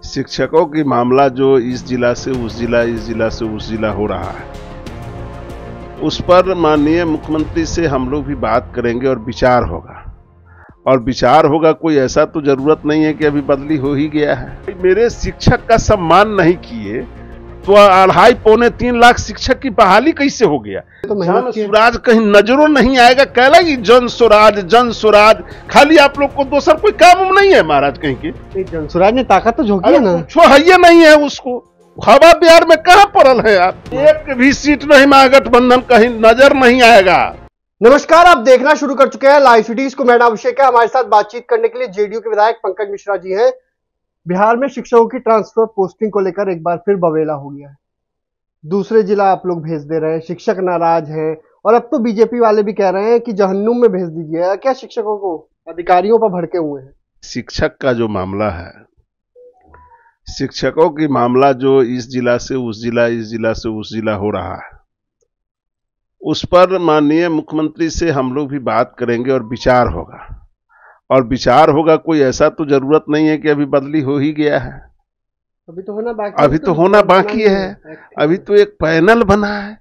शिक्षकों की मामला जो इस जिला से उस जिला, इस जिला से उस जिला हो रहा है, उस पर माननीय मुख्यमंत्री से हम लोग भी बात करेंगे और विचार होगा। और विचार होगा, कोई ऐसा तो जरूरत नहीं है कि अभी बदली हो ही गया है। मेरे शिक्षक का सम्मान नहीं किए तो 2.5-3 लाख शिक्षक की बहाली कैसे हो गया? तो जन स्वराज कहीं नजरों नहीं आएगा। कहला कि जन स्वराज, खाली आप लोग को दूसरा कोई काम नहीं है महाराज कहीं के। जन स्वराज ने ताकत तो झोंकी है ना, कुछ है नहीं है उसको। हवा बिहार में कहां पड़ल है आप? एक भी सीट नहीं महागठबंधन कहीं नजर नहीं आएगा। नमस्कार, आप देखना शुरू कर चुके हैं लाइव सिटीज को। मैं अभिषेक है। हमारे साथ बातचीत करने के लिए जेडीयू के विधायक पंकज मिश्रा जी हैं। बिहार में शिक्षकों की ट्रांसफर पोस्टिंग को लेकर एक बार फिर बवेला हो गया है। दूसरे जिला आप लोग भेज दे रहे हैं, शिक्षक नाराज हैं और अब तो बीजेपी वाले भी कह रहे हैं कि जहन्नुम में भेज दीजिए। क्या शिक्षकों को, अधिकारियों पर भड़के हुए हैं? शिक्षक का जो मामला है, शिक्षकों की मामला जो इस जिला से उस जिला, इस जिला से उस जिला हो रहा है, उस पर माननीय मुख्यमंत्री से हम लोग भी बात करेंगे और विचार होगा। और विचार होगा, कोई ऐसा तो जरूरत नहीं है कि अभी बदली हो ही गया है। अभी तो होना बाकी, है। अभी तो एक पैनल बना है,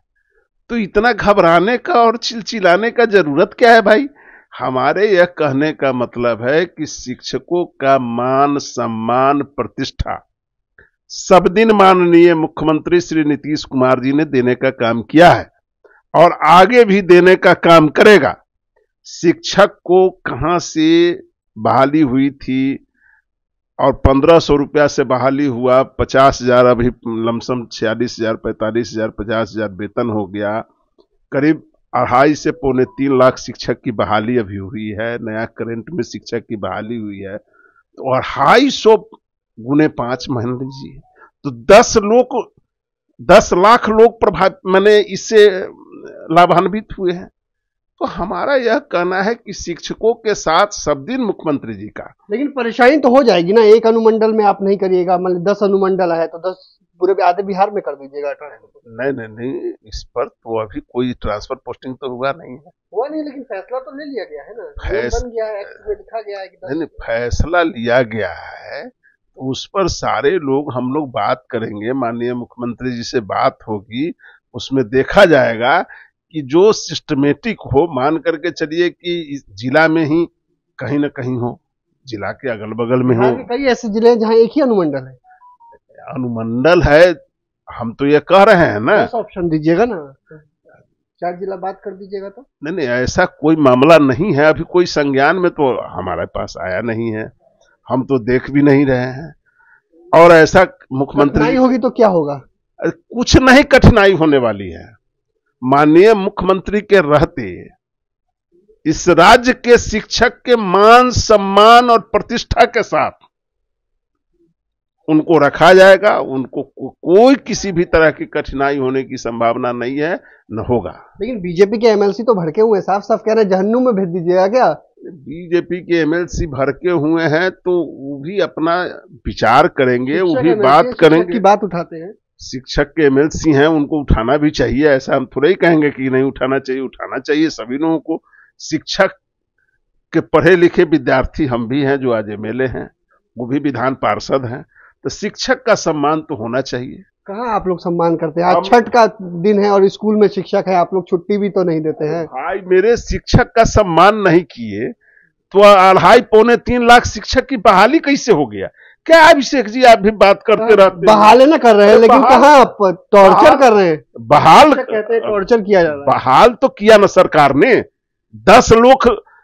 तो इतना घबराने का और चिलचिलाने का जरूरत क्या है भाई? हमारे यह कहने का मतलब है कि शिक्षकों का मान सम्मान प्रतिष्ठा सब दिन माननीय मुख्यमंत्री श्री नीतीश कुमार जी ने देने का काम किया है और आगे भी देने का काम करेगा। शिक्षक को कहां से बहाली हुई थी और 1500 रुपया से बहाली हुआ, 50,000 अभी लमसम 46,000, 45,000, 50,000 वेतन हो गया। करीब 2.5 से 3.25 लाख शिक्षक की बहाली अभी हुई है। नया करंट में शिक्षक की बहाली हुई है तो 250 गुने 5 मान लीजिए तो 10 लाख लोग प्रभावित मैंने इससे लाभान्वित हुए हैं। तो हमारा यह कहना है कि शिक्षकों के साथ सब दिन मुख्यमंत्री जी का। लेकिन परेशानी तो हो जाएगी ना, एक अनुमंडल में आप नहीं करिएगा, मतलब 10 अनुमंडल है तो 10 पूरे आधे बिहार में कर दीजिएगा ट्रांसफर। नहीं, इस पर तो अभी कोई ट्रांसफर पोस्टिंग तो हुआ नहीं है। हुआ नहीं, लेकिन फैसला तो ले लिया गया है ना, बन गया है, एक्ट में लिखा गया है कि नहीं, फैसला लिया गया है तो उस पर सारे लोग, हम लोग बात करेंगे, माननीय मुख्यमंत्री जी से बात होगी, उसमें देखा जाएगा कि जो सिस्टमेटिक हो। मान करके चलिए कि इस जिला में ही कहीं ना कहीं हो, जिला के अगल बगल में हो। कई ऐसे जिले हैं जहां एक ही अनुमंडल है। अनुमंडल है, हम तो ये कह रहे हैं ना, ऑप्शन दीजिएगा ना, 4 जिला बात कर दीजिएगा तो। नहीं, ऐसा कोई मामला नहीं है। अभी कोई संज्ञान में तो हमारे पास आया नहीं है, हम तो देख भी नहीं रहे हैं। और ऐसा मुख्यमंत्री होगी तो क्या होगा? कुछ नहीं कठिनाई होने वाली है। माननीय मुख्यमंत्री के रहते इस राज्य के शिक्षक के मान सम्मान और प्रतिष्ठा के साथ उनको रखा जाएगा। उनको कोई किसी भी तरह की कठिनाई होने की संभावना नहीं है, न होगा। लेकिन बीजेपी के एमएलसी तो भड़के हुए, साफ साफ कह रहे हैं जहन्नुम में भेज दीजिएगा। क्या बीजेपी के एमएलसी भड़के हुए हैं तो वो भी अपना विचार करेंगे, वो भी बात करेंगे। की बात उठाते हैं, शिक्षक के एमएलसी हैं, उनको उठाना भी चाहिए। ऐसा हम थोड़ा ही कहेंगे कि नहीं उठाना चाहिए, उठाना चाहिए सभी लोगों को। शिक्षक के पढ़े लिखे विद्यार्थी हम भी हैं जो आज एमएलए हैं, वो भी विधान पार्षद हैं, तो शिक्षक का सम्मान तो होना चाहिए। कहाँ आप लोग सम्मान करते हैं? आज छठ का दिन है और स्कूल में शिक्षक है, आप लोग छुट्टी भी तो नहीं देते हैं। भाई, मेरे शिक्षक का सम्मान नहीं किए तो 2.5-3 लाख शिक्षक की बहाली कैसे हो गया? क्या अभिषेक जी आप भी बात करते रहते? बहाल ना कर रहे हैं, लेकिन कहाँ आप टॉर्चर कर रहे हैं? बहाल कहते हैं टॉर्चर किया जा रहा है। बहाल तो किया ना सरकार ने। 10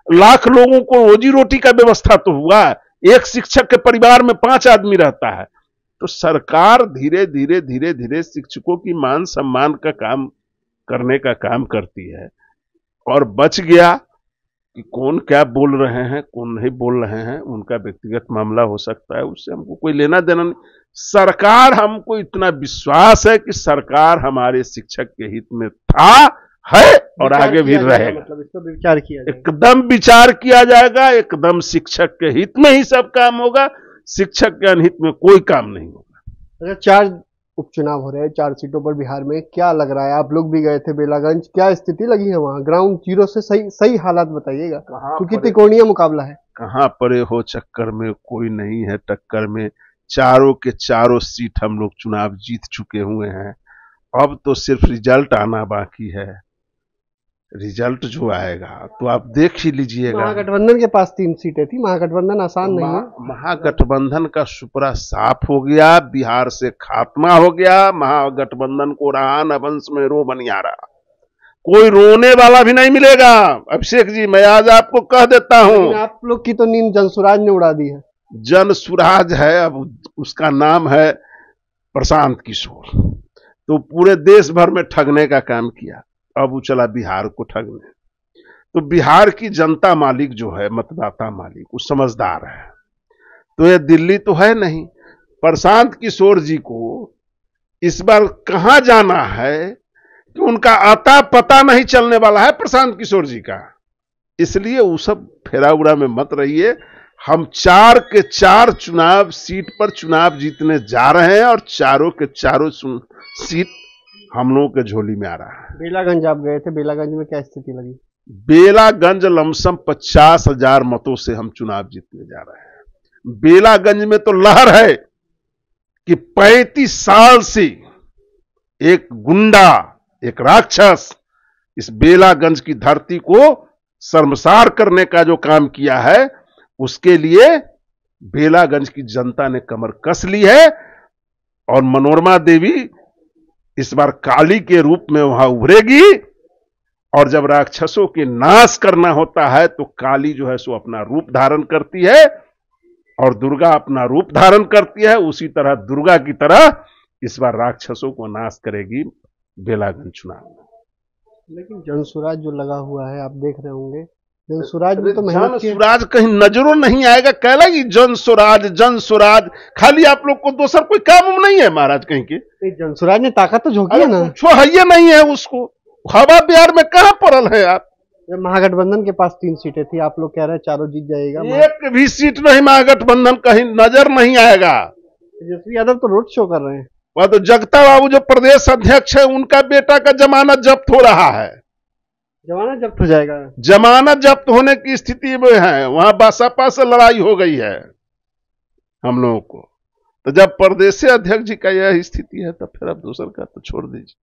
लाख लोगों को रोजी रोटी का व्यवस्था तो हुआ। एक शिक्षक के परिवार में 5 आदमी रहता है। तो सरकार धीरे धीरे शिक्षकों की मान सम्मान का काम करने का काम करती है। और बच गया कि कौन क्या बोल रहे हैं, कौन नहीं बोल रहे हैं, उनका व्यक्तिगत मामला हो सकता है, उससे हमको कोई लेना देना नहीं। सरकार, हमको इतना विश्वास है कि सरकार हमारे शिक्षक के हित में है और आगे भी रहेगा। मतलब इस पर विचार किया जाएगा, एकदम विचार किया जाएगा। एकदम शिक्षक के हित में ही सब काम होगा, शिक्षक के अनहित में कोई काम नहीं होगा। 4 उपचुनाव हो रहे हैं 4 सीटों पर बिहार में, क्या लग रहा है? आप लोग भी गए थे बेलागंज, क्या स्थिति लगी है वहां? ग्राउंड जीरो से सही हालात बताइएगा, क्योंकि त्रिकोणीय मुकाबला है। कहां पड़े हो चक्कर में, कोई नहीं है टक्कर में। चारों के चारों सीट हम लोग चुनाव जीत चुके हुए हैं। अब तो सिर्फ रिजल्ट आना बाकी है। रिजल्ट जो आएगा तो आप देख ही लीजिएगा। महागठबंधन के पास 3 सीटें थी, महागठबंधन आसान नहीं है। महागठबंधन का सुपड़ा साफ हो गया, बिहार से खात्मा हो गया। महागठबंधन को रहा न वंश में रो बनियारा, कोई रोने वाला भी नहीं मिलेगा। अभिषेक जी, मैं आज आपको कह देता हूं, आप लोग की तो नींद जनसुराज ने उड़ा दी है। जनसुराज है, अब उसका नाम है प्रशांत किशोर। तो पूरे देश भर में ठगने का काम किया, अब वो चला बिहार को ठगने। तो बिहार की जनता मालिक जो है, मतदाता मालिक, वो समझदार है। तो ये दिल्ली तो है नहीं। प्रशांत किशोर जी को इस बार कहां जाना है कि उनका आता पता नहीं चलने वाला है प्रशांत किशोर जी का। इसलिए वो सब फेरा उड़ा में मत रहिए। हम 4 के 4 चुनाव सीट पर चुनाव जीतने जा रहे हैं और चारों के चारों सीट हम लोगों के झोली में आ रहा है। बेलागंज आप गए थे, बेलागंज में क्या स्थिति लगी? बेलागंज लमसम 50,000 मतों से हम चुनाव जीतने जा रहे हैं। बेलागंज में तो लहर है कि 35 साल से एक गुंडा, एक राक्षस इस बेलागंज की धरती को शर्मसार करने का जो काम किया है, उसके लिए बेलागंज की जनता ने कमर कस ली है। और मनोरमा देवी इस बार काली के रूप में वहां उभरेगी। और जब राक्षसों के नाश करना होता है तो काली जो है सो अपना रूप धारण करती है और दुर्गा अपना रूप धारण करती है। उसी तरह दुर्गा की तरह इस बार राक्षसों को नाश करेगी बेलागंज चुनाव में। लेकिन जनसुराज जो लगा हुआ है, आप देख रहे होंगे, जनसुराज में तो मेहनत की। जनसुराज कहीं नजरों नहीं आएगा। कह लगी जनसुराज जनसुराज, खाली आप लोग को दूसरा कोई काम नहीं है महाराज कहीं के। जनसुराज ने ताकत तो झोंकी है ना। कुछ है ये नहीं है उसको। हवा बिहार में कहां पड़ल है आप। महागठबंधन के पास 3 सीटें थी, आप लोग कह रहे हैं चारों जीत जाएगा। एक भी सीट नहीं महागठबंधन कहीं नजर नहीं आएगा। तेजस्वी यादव तो रोड शो कर रहे हैं। वह तो जगता बाबू जो प्रदेश अध्यक्ष है, उनका बेटा का जमानत जब्त हो रहा है। जमानत जब्त हो जाएगा? जमानत जब्त होने की स्थिति में है। वहां बसपा से लड़ाई हो गई है हम लोगों को। तो जब प्रदेश अध्यक्ष जी का यह स्थिति है तो फिर अब दूसर का तो छोड़ दीजिए।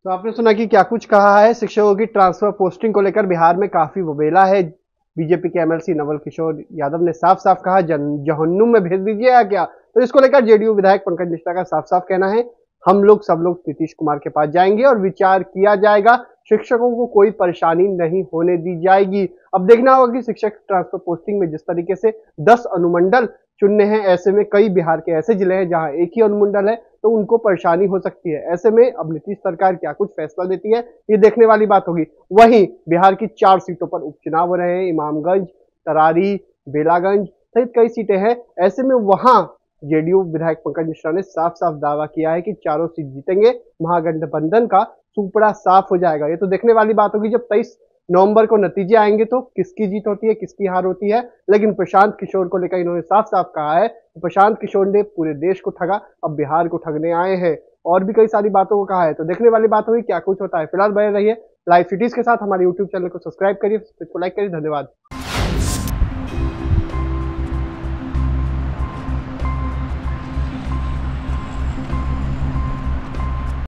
तो आपने सुना कि क्या कुछ कहा है। शिक्षकों की ट्रांसफर पोस्टिंग को लेकर बिहार में काफी बवेला है। बीजेपी के एमएलसी नवल किशोर यादव ने साफ साफ कहा, जहन्नुम में भेज दीजिए क्या। तो इसको लेकर जेडीयू विधायक पंकज मिश्रा का साफ साफ कहना है, हम लोग सब लोग नीतीश कुमार के पास जाएंगे और विचार किया जाएगा। शिक्षकों को कोई परेशानी नहीं होने दी जाएगी। अब देखना होगा कि शिक्षक ट्रांसफर पोस्टिंग में जिस तरीके से 10 अनुमंडल चुनने हैं, ऐसे में कई बिहार के ऐसे जिले हैं जहां एक ही अनुमंडल है, तो उनको परेशानी हो सकती है। ऐसे में अब नीतीश सरकार क्या कुछ फैसला देती है, ये देखने वाली बात होगी। वहीं बिहार की 4 सीटों पर उपचुनाव हो रहे हैं। इमामगंज, तरारी, बेलागंज सहित कई सीटें हैं। ऐसे में वहां जेडीयू विधायक पंकज मिश्रा ने साफ साफ दावा किया है कि चारों सीट जीतेंगे, महागठबंधन का सुपड़ा साफ हो जाएगा। ये तो देखने वाली बात होगी जब 23 नवंबर को नतीजे आएंगे तो किसकी जीत होती है, किसकी हार होती है। लेकिन प्रशांत किशोर को लेकर इन्होंने साफ साफ कहा है कि प्रशांत किशोर ने पूरे देश को ठगा, अब बिहार को ठगने आए हैं। और भी कई सारी बातों को कहा है। तो देखने वाली बात होगी क्या कुछ होता है। फिलहाल बने रहिए लाइव सिटीज के साथ। हमारे यूट्यूब चैनल को सब्सक्राइब करिए, इसको लाइक करिए। धन्यवाद।